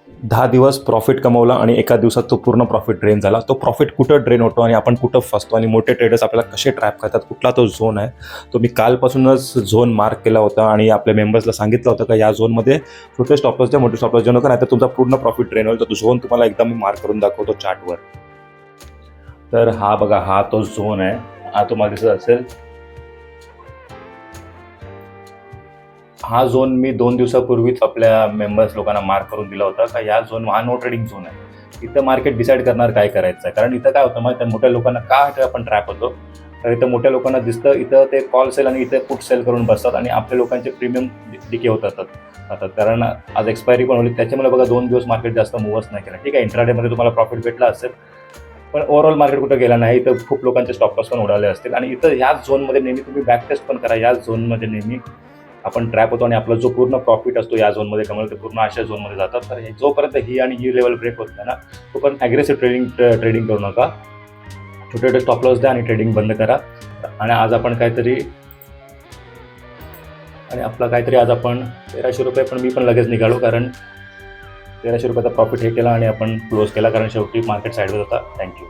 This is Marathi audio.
10 दिवस प्रॉफिट कमवला आणि एका दिवसात तो पूर्ण प्रॉफिट ड्रेन झाला. तो प्रॉफिट कुठं ड्रेन होतो आणि आपण कुठं फसतो आणि मोठे ट्रेडर्स आपल्याला कसे ट्रॅप करतात, कुठला तो झोन आहे, तो मी कालपासूनच झोन मार्क केला होता आणि आपल्या मेंबर्सला सांगितलं होतं का या झोनमध्ये छोटे स्टॉप लॉस द्या, मोठे स्टॉप लॉस देऊ नका, नाहीतर तुमचा पूर्ण प्रॉफिट ड्रेन होईल. तर तो झोन तुम्हाला एकदा मी मार्क करून दाखवतो चार्टवर. तर हा बघा, हा तो झोन आहे, हा तुम्हाला दिसत असेल. हा झोन मी 2 दिवसापूर्वीच आपल्या मेंबर्स लोकांना मार्क करून दिला होता का या झोन हा नो ट्रेडिंग झोन आहे. इथं मार्केट डिसाईड करणार काय करायचं आहे, कारण इथं काय होतं माहिती आहे, मोठ्या लोकांना का आपण ट्रॅप होतो. तर इथं मोठ्या लोकांना दिसतं इथं ते कॉल सेल आणि इथे पुट सेल करून बसतात आणि आपल्या लोकांचे प्रीमियम डिके होत जातात. कारण आज एक्सपायरी पण होली, त्याच्यामुळे बघा 2 दिवस मार्केट जास्त मूव्हच नाही केला. ठीक आहे, इंट्राडेमध्ये तुम्हाला प्रॉफिट भेटला असेल, पण ओव्हरऑल मार्केट कुठं गेला नाही. इथं खूप लोकांचे स्टॉप लॉस पण उडाले असतील आणि इथं ह्याच झोनमध्ये नेहमी तुम्ही बॅक टेस्ट पण करा. याच झोनमध्ये नेहमी आपण ट्रॅप होतो आणि आपला जो पूर्ण प्रॉफिट असतो या झोनमध्ये कमवलं ते पूर्ण अशा झोनमध्ये जातात. तर जोपर्यंत ही आणि ही लेवल ब्रेक होत नाही ना, तोपर्यंत ॲग्रेसिव्ह ट्रेडिंग करू नका. छोटे छोटे स्टॉप लॉस द्या आणि ट्रेडिंग बंद करा. आणि आज आपण काहीतरी आज आपण 1300 रुपये, पण मी पण लगेच निघालो, कारण 1300 रुपयाचा प्रॉफिट हे केला आणि आपण क्लोज केला, कारण शेवटी मार्केट साईडवर होता. थँक्यू.